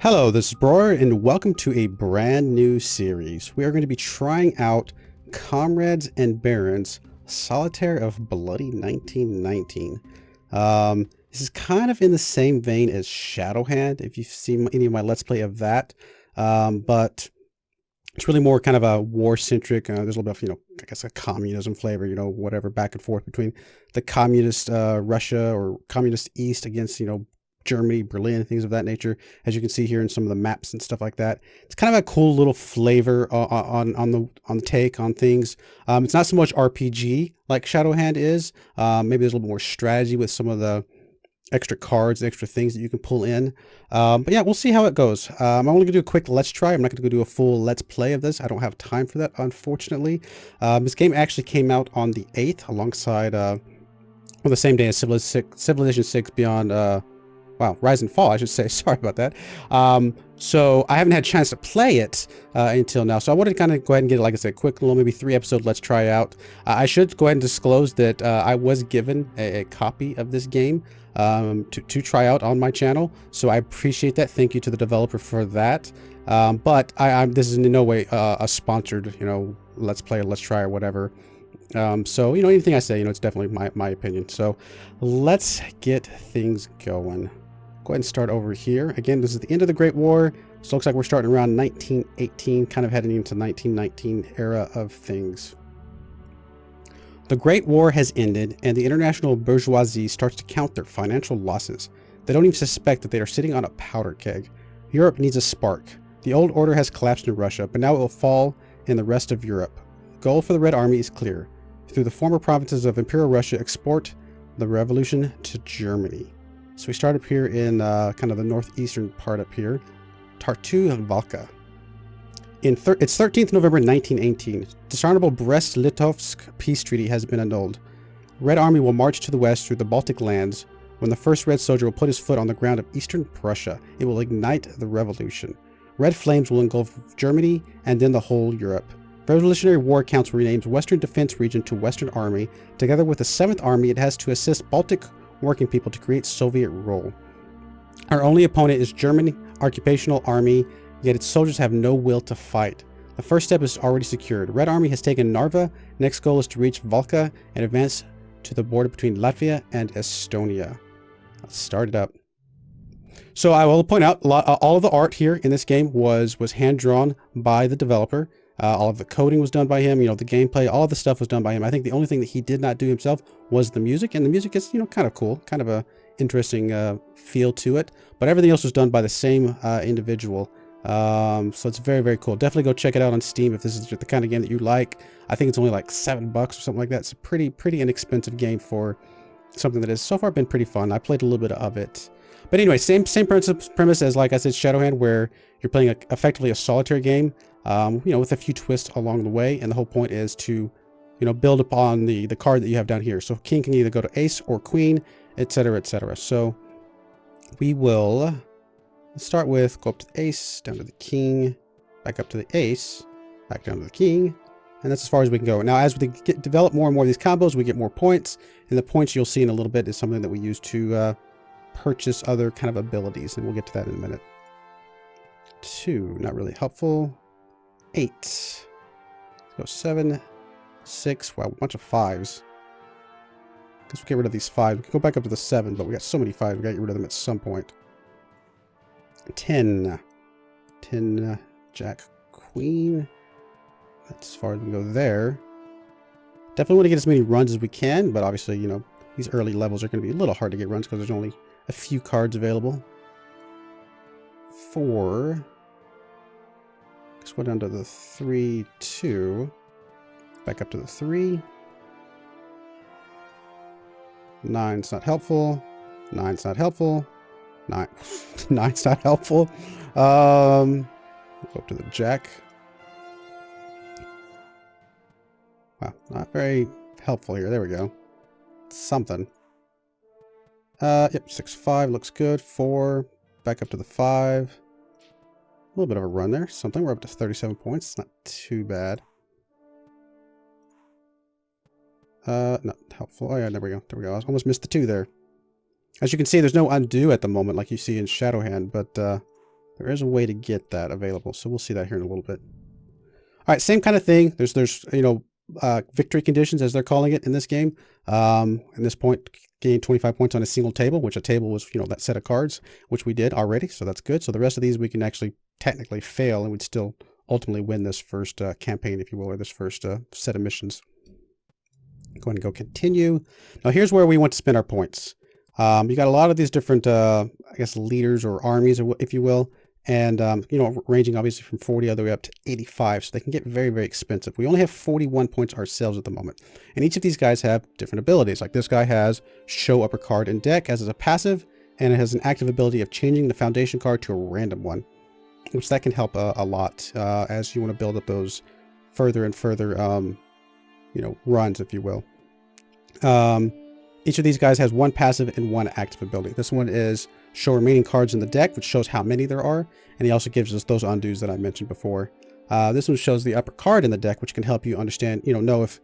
Hello, this is Broyar, and welcome to a brand new series. We are going to be trying out Comrades and Barons Solitaire of Bloody 1919. This is kind of in the same vein as Shadowhand, if you've seen any of my Let's Play of that. But it's really more kind of a war-centric, there's a little bit of, I guess a communism flavor, whatever, back and forth between the communist Russia or communist East against, Germany, Berlin, things of that nature, as you can see here in some of the maps and stuff like that. It's kind of a cool little flavor on the take on things. It's not so much RPG like Shadowhand is. Maybe there's a little more strategy with some of the extra cards, extra things that you can pull in. But yeah, we'll see how it goes. I'm only gonna do a quick let's try. I'm not gonna do a full let's play of this. I don't have time for that, unfortunately. This game actually came out on the 8th alongside on the same day as Civilization 6 Beyond wow, Rise and Fall, I should say. Sorry about that. So I haven't had a chance to play it until now. So I wanted to kind of go ahead and get it, like I said, quick little maybe 3-episode let's try out. I should go ahead and disclose that I was given a copy of this game to try out on my channel. So I appreciate that. Thank you to the developer for that. But this is in no way a sponsored, let's play or let's try or whatever. So, anything I say, it's definitely my opinion. So let's get things going. Go ahead and start over here. Again, this is the end of the Great War. So it looks like we're starting around 1918, kind of heading into 1919 era of things. The Great War has ended, and the international bourgeoisie starts to count their financial losses. They don't even suspect that they are sitting on a powder keg. Europe needs a spark. The old order has collapsed in Russia, but now it will fall in the rest of Europe. The goal for the Red Army is clear. Through the former provinces of Imperial Russia, export the revolution to Germany. So we start up here in kind of the northeastern part up here, Tartu and Valka. It's 13th November 1918. Dishonorable Brest-Litovsk peace treaty has been annulled. Red Army will march to the west through the Baltic lands. When the first Red soldier will put his foot on the ground of eastern Prussia, it will ignite the revolution. Red flames will engulf Germany and then the whole Europe. Revolutionary War Council renames Western Defense Region to Western Army. Together with the 7th Army, it has to assist Baltic working people to create Soviet rule. Our only opponent is German Occupational Army, yet its soldiers have no will to fight. The first step is already secured. Red Army has taken Narva. Next goal is to reach Valka and advance to the border between Latvia and Estonia. Let's start it up. So I will point out all of the art here in this game was hand drawn by the developer. All of the coding was done by him, the gameplay, all of the stuff was done by him. I think the only thing that he did not do himself was the music, and the music is, kind of cool, kind of a interesting feel to it, but everything else was done by the same individual. So it's very, very cool. Definitely go check it out on Steam if this is the kind of game that you like. I think it's only like $7 or something like that. It's a pretty inexpensive game for something that has so far been pretty fun. I played a little bit of it. But anyway, same premise as, like I said, Shadowhand, where you're playing effectively a solitaire game, with a few twists along the way. And the whole point is to, build upon the card that you have down here. So king can either go to ace or queen, etc., etc. So we will start with go up to the ace, down to the king, back up to the ace, back down to the king. And that's as far as we can go. Now, as we develop more and more of these combos, we get more points. And the points you'll see in a little bit is something that we use to purchase other kind of abilities, and we'll get to that in a minute. 2, not really helpful. 8. Let's go 7, 6. Wow, a bunch of 5s. Guess we'll get rid of these 5. We can go back up to the 7, but we got so many 5s, we gotta get rid of them at some point. 10. 10, Jack, Queen. That's as far as we go there. Definitely want to get as many runs as we can, but obviously, these early levels are going to be a little hard to get runs because there's only a few cards available. 4. Let's go down to the 3, 2. Back up to the 3. 9's not helpful. 9's not helpful. 9's not helpful. Go up to the Jack. Wow, not very helpful here. There we go. Something. Yep, 6, 5 looks good. 4, back up to the 5. A little bit of a run there. Something. We're up to 37 points. It's not too bad. Not helpful. Oh yeah, there we go. There we go. I almost missed the 2 there. As you can see, there's no undo at the moment like you see in Shadowhand, but There is a way to get that available, so we'll see that here in a little bit. All right, same kind of thing. There's you know, victory conditions, as they're calling it in this game. In this point, gain 25 points on a single table, which a table was, you know, that set of cards, which we did already, so that's good. So the rest of these we can actually technically fail, and we'd still ultimately win this first campaign, if you will, or this first set of missions. Go ahead and go continue. Now here's where we want to spend our points. You got a lot of these different, I guess, leaders or armies, or if you will, and you know, ranging obviously from 40 all the way up to 85, so they can get very, very expensive. We only have 41 points ourselves at the moment, and each of these guys have different abilities. Like this guy has show upper card in deck as a passive, and it has an active ability of changing the foundation card to a random one, which that can help a lot as you want to build up those further and further you know, runs, if you will. Each of these guys has one passive and one active ability. This one is show remaining cards in the deck, which shows how many there are, and he also gives us those undos that I mentioned before. This one shows the upper card in the deck, which can help you understand, you know if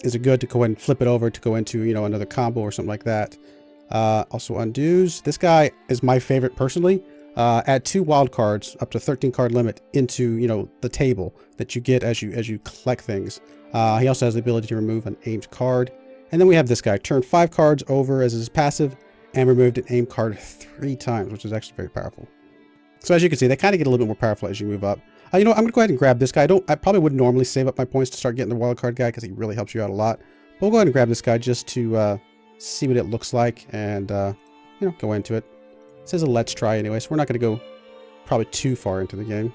is it good to go ahead and flip it over to go into, you know, another combo or something like that. Also undos. This guy is my favorite personally. Add 2 wild cards, up to 13 card limit, into, you know, the table that you get as you collect things. He also has the ability to remove an aimed card. And then we have this guy, turn 5 cards over as his passive, and removed an aimed card 3 times, which is actually very powerful. So as you can see, they kind of get a little bit more powerful as you move up. You know, I'm going to go ahead and grab this guy. I probably wouldn't normally save up my points to start getting the wild card guy, because he really helps you out a lot. But we'll go ahead and grab this guy just to see what it looks like, and you know, go into it. It says a let's try anyway, so we're not going to go probably too far into the game.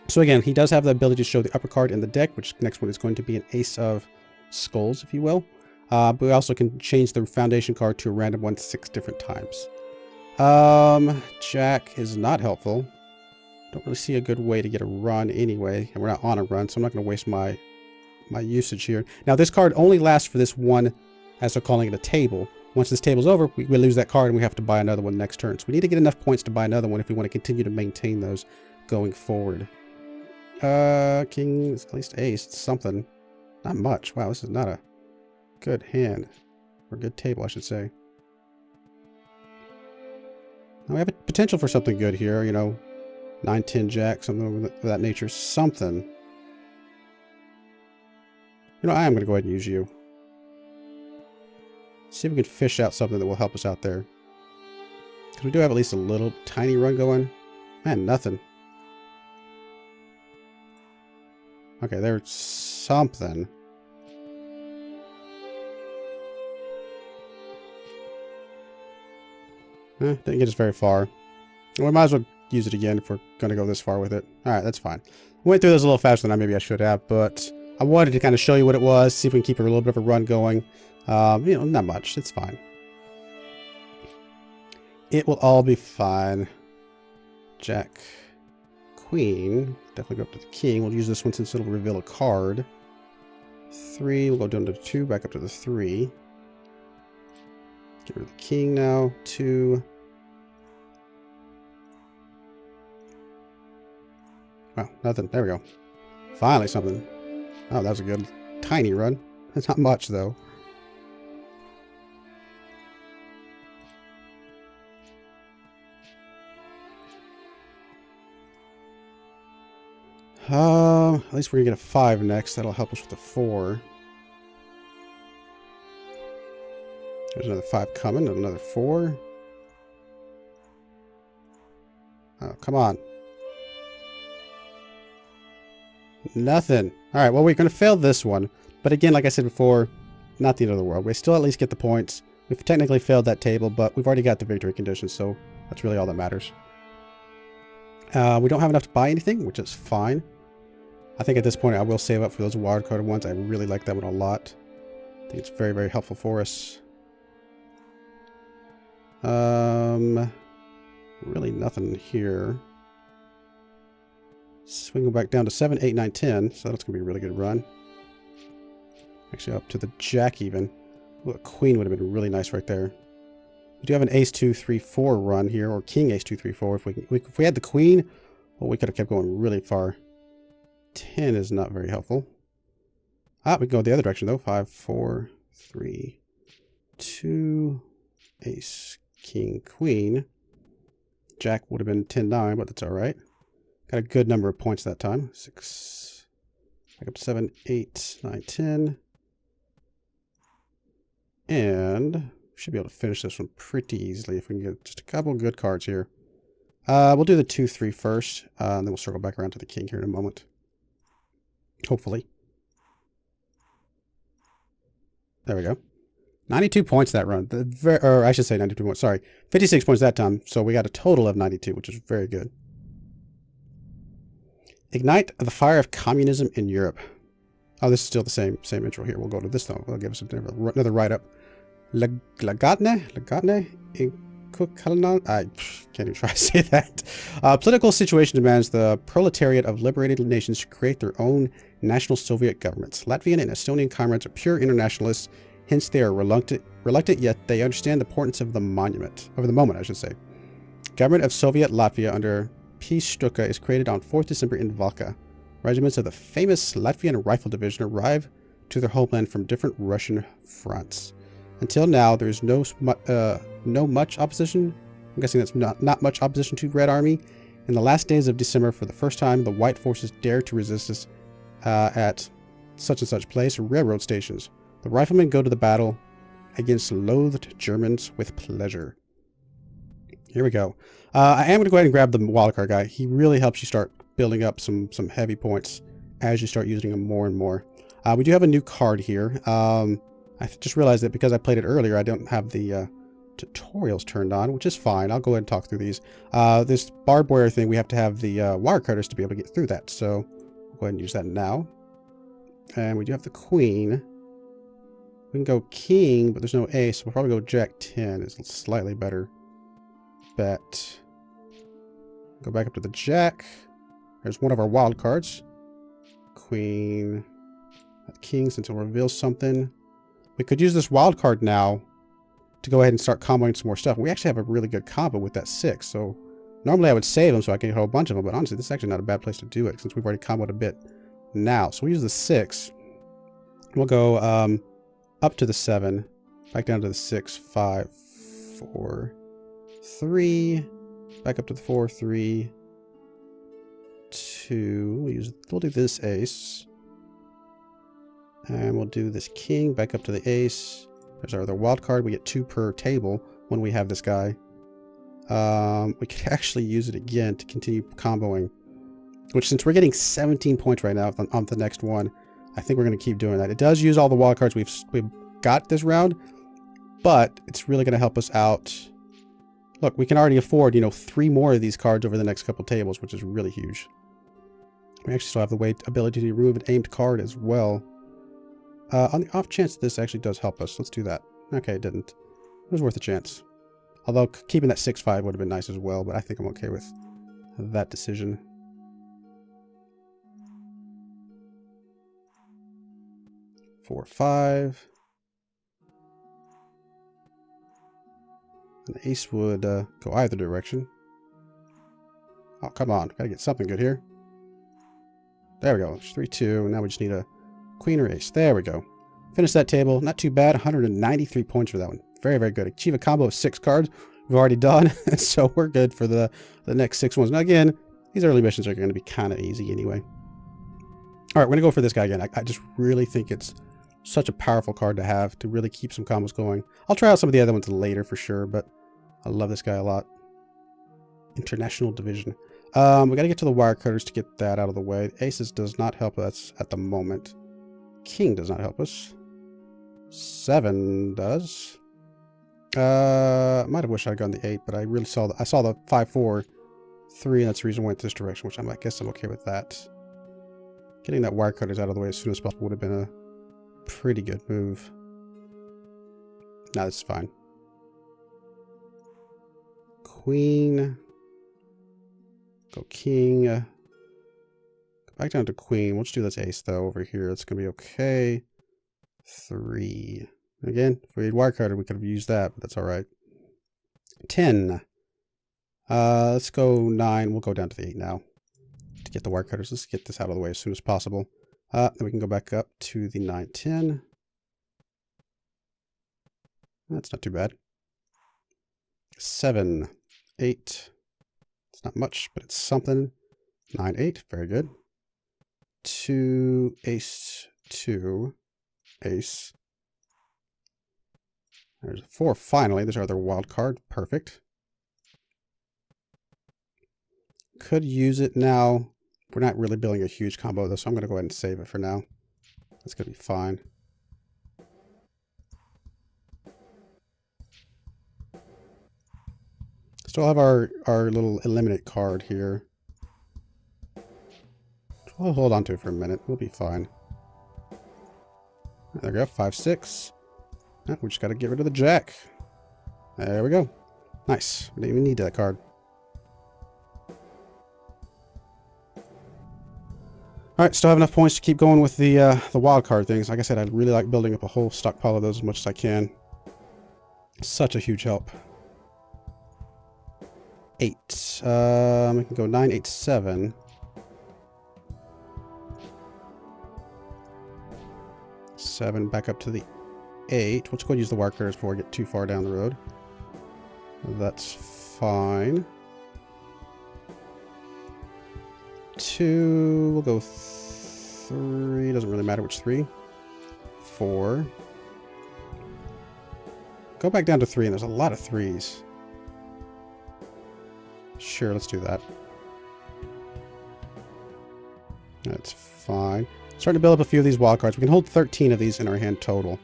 So again, he does have the ability to show the upper card in the deck, which next one is going to be an ace of skulls, if you will. But we also can change the foundation card to a random one 6 different times. Jack is not helpful. Don't really see a good way to get a run anyway, and we're not on a run, so I'm not going to waste my usage here. Now this card only lasts for this one, as they're calling it, a table. Once this table's over, we lose that card and we have to buy another one next turn. So we need to get enough points to buy another one if we want to continue to maintain those going forward. King, at least ace, something. Not much. Wow, this is not a good hand. Or a good table, I should say. Now we have a potential for something good here, you know. 9-10 jack, something of that nature. Something. You know, I am going to go ahead and use you. See if we can fish out something that will help us out there. Because we do have at least a little tiny run going. Man, nothing. Okay, there's something. Didn't get us very far. We might as well use it again if we're going to go this far with it. Alright, that's fine. Went through this a little faster than maybe I should have, but I wanted to kind of show you what it was, see if we can keep a little bit of a run going. You know, not much. It's fine. It will all be fine. Jack, Queen. Definitely go up to the King. We'll use this one since it'll reveal a card. 3. We'll go down to 2. Back up to the 3. Get rid of the King now. 2. Wow, nothing. There we go. Finally something. Oh, that was a good tiny run. It's not much though. At least we're gonna get a 5 next. That'll help us with the 4. There's another 5 coming, and another 4. Oh, come on. Nothing. Alright, well, we're going to fail this one. But again, like I said before, not the end of the world. We still at least get the points. We've technically failed that table, but we've already got the victory conditions, so that's really all that matters. We don't have enough to buy anything, which is fine. I think at this point I will save up for those wildcard ones. I really like that one a lot. I think it's very, very helpful for us. Really nothing here. So we can go back down to 7, 8, 9, 10. So that's going to be a really good run. Actually up to the jack even. Ooh, a queen would have been really nice right there. We do have an ace 2, 3, 4 run here. Or king ace 2, 3, 4. If we had the queen, well, we could have kept going really far. 10 is not very helpful. We can go the other direction though. 5, 4, 3, 2, ace, king, queen. Jack would have been 10-9, but that's all right. Got a good number of points that time. 6, back up to 7, 8, 9, 10. And we should be able to finish this one pretty easily if we can get just a couple of good cards here. We'll do the 2, 3 first, and then we'll circle back around to the king here in a moment. Hopefully. There we go. 92 points that run. Or I should say 92 points. Sorry. 56 points that time. So we got a total of 92, which is very good. Ignite the fire of communism in Europe. Oh, this is still the same intro here. We'll go to this though. It'll give us another write-up. Lagatne? I can't even try to say that. Political situation demands the proletariat of liberated nations to create their own national Soviet governments. Latvian and Estonian comrades are pure internationalists. Hence, they are reluctant, yet they understand the importance of the moment, I should say. Government of Soviet Latvia under P. Stuka is created on 4th December in Valka. Regiments of the famous Latvian Rifle Division arrive to their homeland from different Russian fronts. Until now, there is no much opposition. I'm guessing that's not much opposition to Red Army. In the last days of December, for the first time, the White forces dare to resist us at such and such place, railroad stations. The riflemen go to the battle against loathed Germans with pleasure. Here we go. I am going to go ahead and grab the wildcard guy. He really helps you start building up some heavy points as you start using them more and more. We do have a new card here. I just realized that because I played it earlier, I don't have the tutorials turned on, which is fine. I'll go ahead and talk through these. This barbed wire thing, we have to have the wire cutters to be able to get through that. So I'll go ahead and use that now. And we do have the queen. We can go king, but there's no ace. So we'll probably go jack 10. It's a slightly better bet. Go back up to the jack. There's one of our wild cards. Queen. King, since it'll reveal something. We could use this wild card now to go ahead and start comboing some more stuff. We actually have a really good combo with that 6. So normally I would save them so I can get a whole bunch of them. But honestly, this is actually not a bad place to do it since we've already comboed a bit now. So we use the 6. We'll go up to the 7. Back down to the 6, 5, 4, 3. Back up to the 4, 3, 2. We'll do this ace. And we'll do this king back up to the ace. There's our other wild card. We get 2 per table when we have this guy. We could actually use it again to continue comboing. Which, since we're getting 17 points right now on the next one, I think we're going to keep doing that. It does use all the wild cards we've got this round, but it's really going to help us out. Look, we can already afford, 3 more of these cards over the next couple tables, which is really huge. We actually still have the ability to remove an aimed card as well. On the off chance this actually does help us, let's do that. Okay, it didn't. It was worth a chance. Although keeping that 6-5 would have been nice as well, but I think I'm okay with that decision. Four, 5. An ace would go either direction. Oh, come on. Gotta get something good here. There we go. 3, 2. Now we just need a queen or ace. There we go. Finish that table. Not too bad. 193 points for that one. Very, very good. Achieve a combo of 6 cards. We've already done. So we're good for the next 6 ones. Now again, these early missions are going to be kind of easy anyway. All right, we're going to go for this guy again. I just really think it's such a powerful card to have to really keep some combos going. I'll try out some of the other ones later for sure, but I love this guy a lot. International Division. We got to get to the wire cutters to get that out of the way. Aces does not help us at the moment. King does not help us. 7 does. Might have wished I'd gone the 8, but I really saw the 5, 4, 3, and that's the reason I went this direction, which I guess I'm okay with that. Getting that wire cutters out of the way as soon as possible would have been a pretty good move. No, this is fine. Queen. Go king. Go back down to queen. We'll just do this ace though over here. It's gonna be okay. 3. Again, if we had wire cutter, we could have used that, but that's all right. 10. Let's go 9. We'll go down to the 8 now to get the wire cutters. Let's get this out of the way as soon as possible. Then we can go back up to the 9, 10. That's not too bad. 7, 8, It's not much, but it's something. 9-8, very good. 2 ace, 2 ace. There's a 4 finally. There's our other wild card. Perfect. Could use it now. We're not really building a huge combo though, so I'm going to go ahead and save it for now. That's going to be fine. Still have our little eliminate card here. We'll hold on to it for a minute. We'll be fine. There we go. 5-6. Oh, we just got to get rid of the jack. There we go. Nice. We didn't even need that card. Alright, still have enough points to keep going with the wild card things. Like I said, I really like building up a whole stockpile of those as much as I can. Such a huge help. 8. We can go 9, 8, 7. 7 back up to the 8. Let's go and use the wire cutters before we get too far down the road. That's fine. 2. We'll go 3. Doesn't really matter which 3. 4. Go back down to 3, and there's a lot of 3s. Sure, let's do that. That's fine. Starting to build up a few of these wild cards. We can hold 13 of these in our hand total.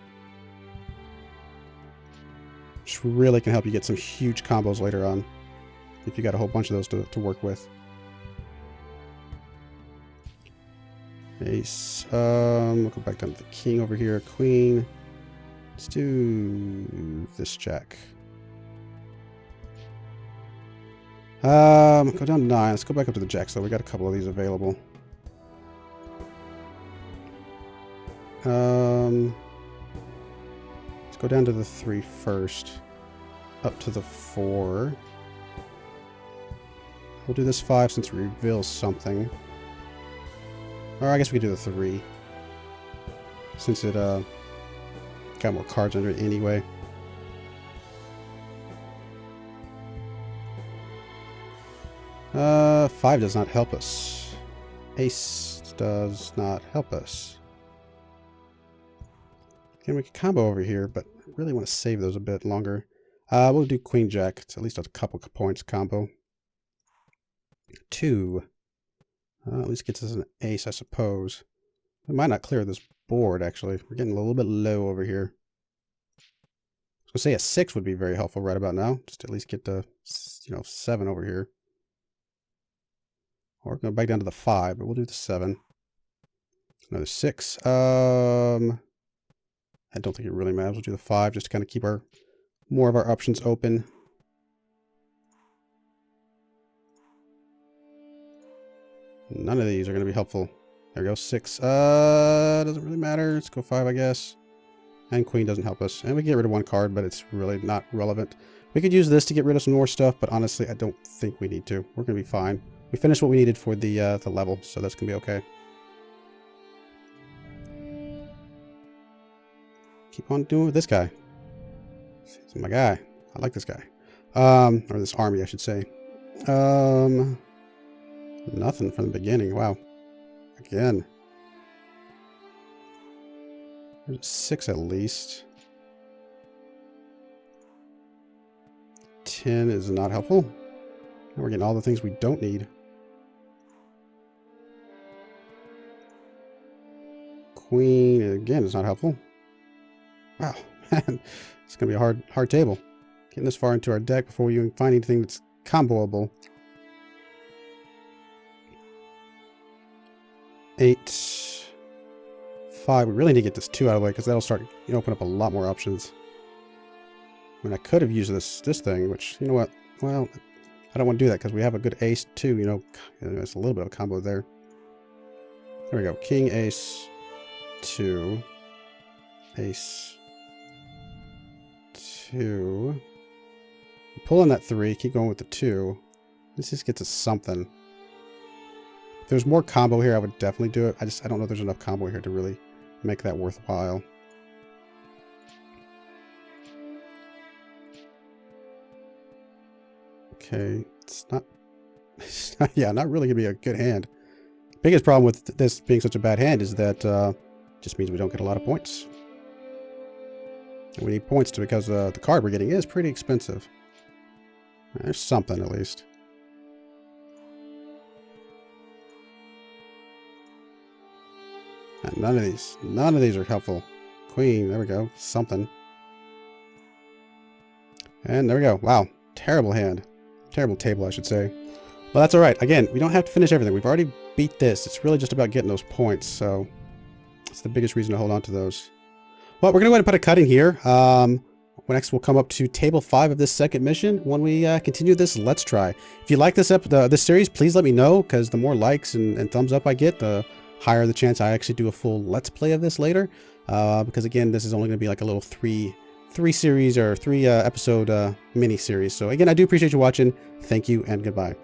Which really can help you get some huge combos later on. If you got a whole bunch of those to work with. Ace. We'll go back down to the king over here. Queen. Let's do this jack. Go down to 9. Let's go back up to the jacks, though. We got a couple of these available. Let's go down to the 3 first. Up to the 4. We'll do this 5 since it reveals something. Or I guess we could do the 3. Since it got more cards under it anyway. Five does not help us. Ace does not help us. Can we combo over here, but I really want to save those a bit longer. We'll do Queen Jack. It's at least a couple points combo. 2. At least gets us an ace, I suppose. We might not clear this board, actually. We're getting a little bit low over here. I was going to say a 6 would be very helpful right about now. Just to at least get to, 7 over here. Or go back down to the 5, but we'll do the 7. Another 6. I don't think it really matters. We'll do the 5 just to kind of keep more of our options open. None of these are going to be helpful. There we go. 6. Doesn't really matter. Let's go 5, I guess. And Queen doesn't help us. And we get rid of 1 card, but it's really not relevant. We could use this to get rid of some more stuff, but honestly, I don't think we need to. We're going to be fine. We finished what we needed for the level, so that's going to be okay. Keep on doing with this guy. He's my guy. I like this guy. Or this army, I should say. Nothing from the beginning. Wow. Again. There's a 6 at least. 10 is not helpful. Now we're getting all the things we don't need. Queen, again, is not helpful. Wow. It's going to be a hard table. Getting this far into our deck before we even find anything that's comboable. 8. 5. We really need to get this 2 out of the way because that'll start open up a lot more options. I mean, I could have used this thing, which, you know what? Well, I don't want to do that because we have a good ace too, There's a little bit of a combo there. There we go. King, ace, 2. Ace, 2. Pull in that 3. Keep going with the 2. This just gets us something. If there's more combo here, I would definitely do it. I don't know if there's enough combo here to really make that worthwhile. Okay, it's not Yeah, not really gonna be a good hand. Biggest problem with this being such a bad hand is that just means we don't get a lot of points. And we need points to because the card we're getting is pretty expensive. There's something at least. None of these are helpful. Queen, there we go, something. And there we go. Wow, terrible hand. Terrible table, I should say. Well, that's all right. Again, we don't have to finish everything. We've already beat this. It's really just about getting those points, so that's the biggest reason to hold on to those. Well, we're going to go ahead and put a cut in here. Next, we'll come up to Table 5 of this second mission when we continue this Let's Try. If you like this series, please let me know, because the more likes and thumbs up I get, the higher the chance I actually do a full Let's Play of this later. Because, again, this is only going to be like a little three episode mini series. So, again, I do appreciate you watching. Thank you and goodbye.